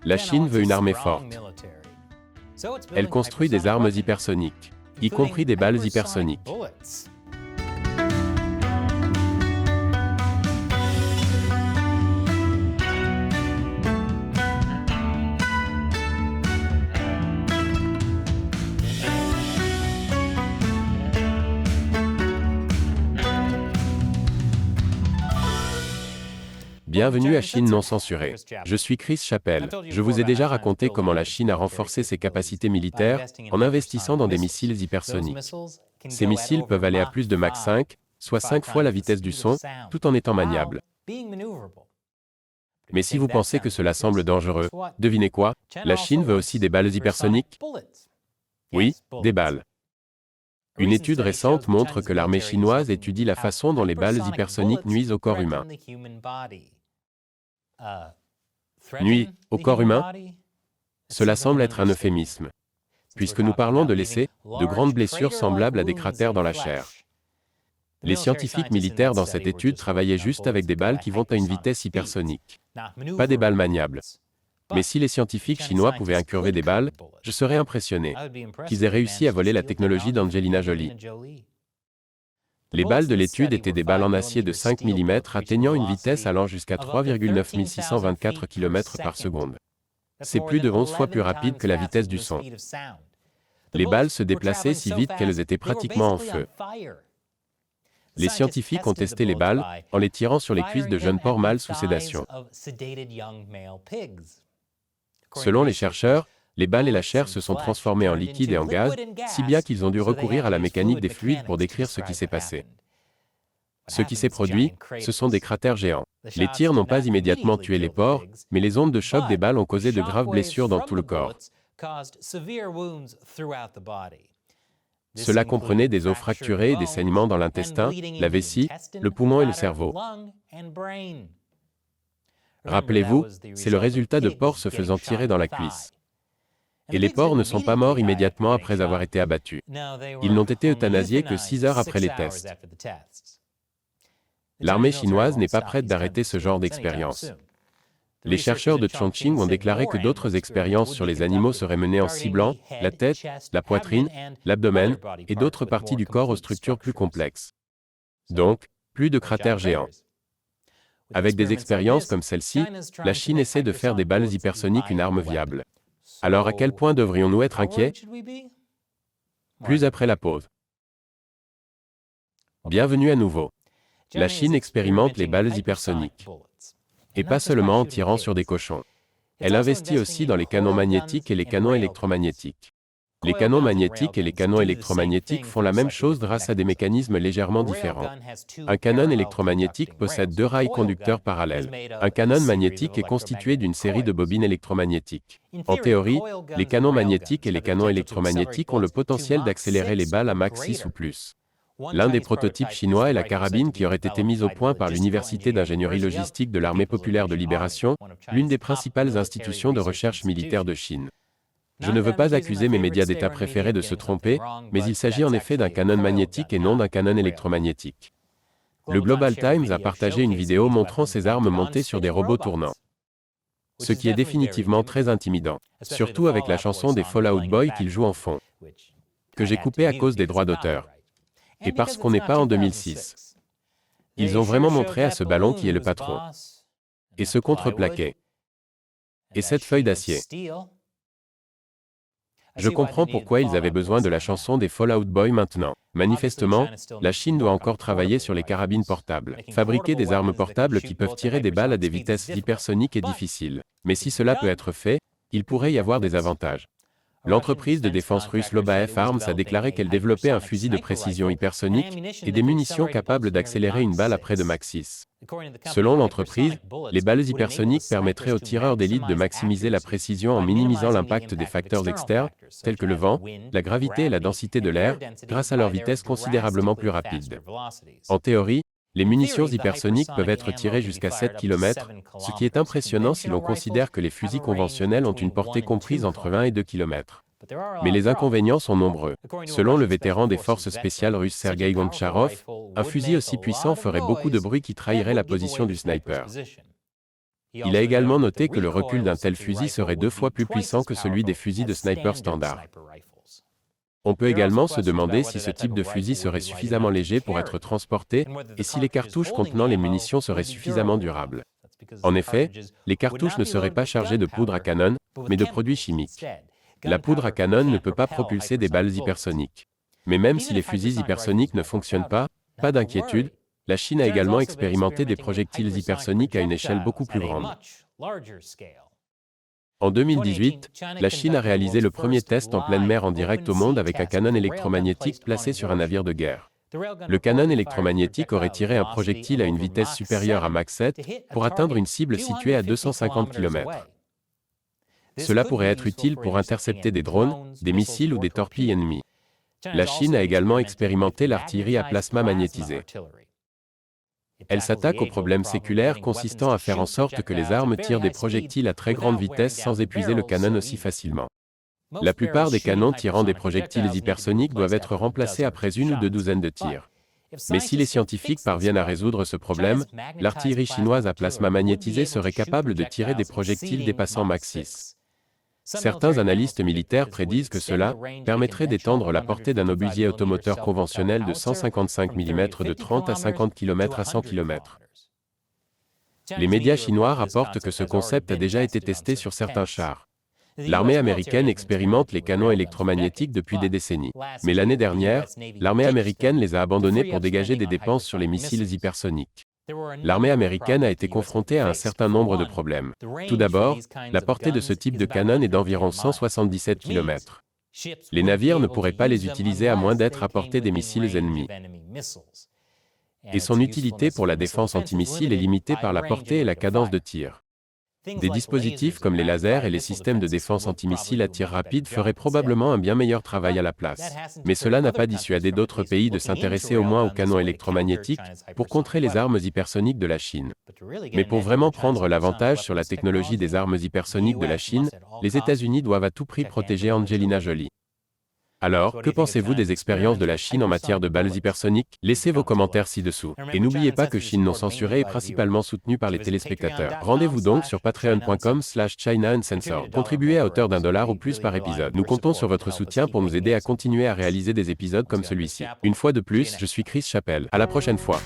La Chine veut une armée forte. Elle construit des armes hypersoniques, y compris des balles hypersoniques. Bienvenue à Chine non censurée. Je suis Chris Chappell. Je vous ai déjà raconté comment la Chine a renforcé ses capacités militaires en investissant dans des missiles hypersoniques. Ces missiles peuvent aller à plus de Mach 5, soit 5 fois la vitesse du son, tout en étant maniables. Mais si vous pensez que cela semble dangereux, devinez quoi? La Chine veut aussi des balles hypersoniques? Oui, des balles. Une étude récente montre que l'armée chinoise étudie la façon dont les balles hypersoniques nuisent au corps humain. Nuit au corps humain? Cela semble être un euphémisme, puisque nous parlons de laisser de grandes blessures semblables à des cratères dans la chair. Les scientifiques militaires dans cette étude travaillaient juste avec des balles qui vont à une vitesse hypersonique, pas des balles maniables. Mais si les scientifiques chinois pouvaient incurver des balles, je serais impressionné qu'ils aient réussi à voler la technologie d'Angelina Jolie. Les balles de l'étude étaient des balles en acier de 5 mm atteignant une vitesse allant jusqu'à 3,9624 km par seconde. C'est plus de 11 fois plus rapide que la vitesse du son. Les balles se déplaçaient si vite qu'elles étaient pratiquement en feu. Les scientifiques ont testé les balles en les tirant sur les cuisses de jeunes porcs mâles sous sédation. Selon les chercheurs, les balles et la chair se sont transformées en liquide et en gaz, si bien qu'ils ont dû recourir à la mécanique des fluides pour décrire ce qui s'est passé. Ce qui s'est produit, ce sont des cratères géants. Les tirs n'ont pas immédiatement tué les porcs, mais les ondes de choc des balles ont causé de graves blessures dans tout le corps. Cela comprenait des os fracturés et des saignements dans l'intestin, la vessie, le poumon et le cerveau. Rappelez-vous, c'est le résultat de porcs se faisant tirer dans la cuisse. Et les porcs ne sont pas morts immédiatement après avoir été abattus. Ils n'ont été euthanasiés que 6 heures après les tests. L'armée chinoise n'est pas prête d'arrêter ce genre d'expérience. Les chercheurs de Chongqing ont déclaré que d'autres expériences sur les animaux seraient menées en ciblant la tête, la poitrine, l'abdomen et d'autres parties du corps aux structures plus complexes. Donc, plus de cratères géants. Avec des expériences comme celle-ci, la Chine essaie de faire des balles hypersoniques une arme viable. Alors à quel point devrions-nous être inquiets? Plus après la pause. Bienvenue à nouveau. La Chine expérimente les balles hypersoniques. Et pas seulement en tirant sur des cochons. Elle investit aussi dans les canons magnétiques et les canons électromagnétiques. Les canons magnétiques et les canons électromagnétiques font la même chose grâce à des mécanismes légèrement différents. Un canon électromagnétique possède 2 rails conducteurs parallèles. Un canon magnétique est constitué d'une série de bobines électromagnétiques. En théorie, les canons magnétiques et les canons électromagnétiques ont le potentiel d'accélérer les balles à Mach 6 ou plus. L'un des prototypes chinois est la carabine qui aurait été mise au point par l'Université d'ingénierie logistique de l'Armée populaire de libération, l'une des principales institutions de recherche militaire de Chine. Je ne veux pas accuser mes médias d'État préférés de se tromper, mais il s'agit en effet d'un canon magnétique et non d'un canon électromagnétique. Le Global Times a partagé une vidéo montrant ces armes montées sur des robots tournants. Ce qui est définitivement très intimidant, surtout avec la chanson des Fall Out Boy qu'ils jouent en fond, que j'ai coupée à cause des droits d'auteur. Et parce qu'on n'est pas en 2006. Ils ont vraiment montré à ce ballon qui est le patron. Et ce contreplaqué. Et cette feuille d'acier. Je comprends pourquoi ils avaient besoin de la chanson des Fall Out Boy maintenant. Manifestement, la Chine doit encore travailler sur les carabines portables. Fabriquer des armes portables qui peuvent tirer des balles à des vitesses hypersoniques est difficile. Mais si cela peut être fait, il pourrait y avoir des avantages. L'entreprise de défense russe Lobaev Arms a déclaré qu'elle développait un fusil de précision hypersonique et des munitions capables d'accélérer une balle à près de Mach 6. Selon l'entreprise, les balles hypersoniques permettraient aux tireurs d'élite de maximiser la précision en minimisant l'impact des facteurs externes, tels que le vent, la gravité et la densité de l'air, grâce à leur vitesse considérablement plus rapide. En théorie, les munitions hypersoniques peuvent être tirées jusqu'à 7 km, ce qui est impressionnant si l'on considère que les fusils conventionnels ont une portée comprise entre 1 et 2 km. Mais les inconvénients sont nombreux. Selon le vétéran des forces spéciales russes Sergei Goncharov, un fusil aussi puissant ferait beaucoup de bruit qui trahirait la position du sniper. Il a également noté que le recul d'un tel fusil serait 2 fois plus puissant que celui des fusils de sniper standard. On peut également se demander si ce type de fusil serait suffisamment léger pour être transporté et si les cartouches contenant les munitions seraient suffisamment durables. En effet, les cartouches ne seraient pas chargées de poudre à canon, mais de produits chimiques. La poudre à canon ne peut pas propulser des balles hypersoniques. Mais même si les fusils hypersoniques ne fonctionnent pas d'inquiétude, la Chine a également expérimenté des projectiles hypersoniques à une échelle beaucoup plus grande. En 2018, la Chine a réalisé le premier test en pleine mer en direct au monde avec un canon électromagnétique placé sur un navire de guerre. Le canon électromagnétique aurait tiré un projectile à une vitesse supérieure à Mach 7 pour atteindre une cible située à 250 km. Cela pourrait être utile pour intercepter des drones, des missiles ou des torpilles ennemies. La Chine a également expérimenté l'artillerie à plasma magnétisé. Elle s'attaque au problème séculaire consistant à faire en sorte que les armes tirent des projectiles à très grande vitesse sans épuiser le canon aussi facilement. La plupart des canons tirant des projectiles hypersoniques doivent être remplacés après 1 ou 2 douzaines de tirs. Mais si les scientifiques parviennent à résoudre ce problème, l'artillerie chinoise à plasma magnétisé serait capable de tirer des projectiles dépassant Mach 6. Certains analystes militaires prédisent que cela permettrait d'étendre la portée d'un obusier automoteur conventionnel de 155 mm de 30 à 50 km à 100 km. Les médias chinois rapportent que ce concept a déjà été testé sur certains chars. L'armée américaine expérimente les canons électromagnétiques depuis des décennies. Mais l'année dernière, l'armée américaine les a abandonnés pour dégager des dépenses sur les missiles hypersoniques. L'armée américaine a été confrontée à un certain nombre de problèmes. Tout d'abord, la portée de ce type de canon est d'environ 177 km. Les navires ne pourraient pas les utiliser à moins d'être à portée des missiles ennemis. Et son utilité pour la défense antimissile est limitée par la portée et la cadence de tir. Des dispositifs comme les lasers et les systèmes de défense antimissile à tir rapide feraient probablement un bien meilleur travail à la place. Mais cela n'a pas dissuadé d'autres pays de s'intéresser au moins aux canons électromagnétiques pour contrer les armes hypersoniques de la Chine. Mais pour vraiment prendre l'avantage sur la technologie des armes hypersoniques de la Chine, les États-Unis doivent à tout prix protéger Angelina Jolie. Alors, que pensez-vous des expériences de la Chine en matière de balles hypersoniques? Laissez vos commentaires ci-dessous. Et n'oubliez pas que Chine non censurée est principalement soutenue par les téléspectateurs. Rendez-vous donc sur patreon.com/China Uncensored. Contribuez à hauteur d'$1 ou plus par épisode. Nous comptons sur votre soutien pour nous aider à continuer à réaliser des épisodes comme celui-ci. Une fois de plus, je suis Chris Chappell. À la prochaine fois.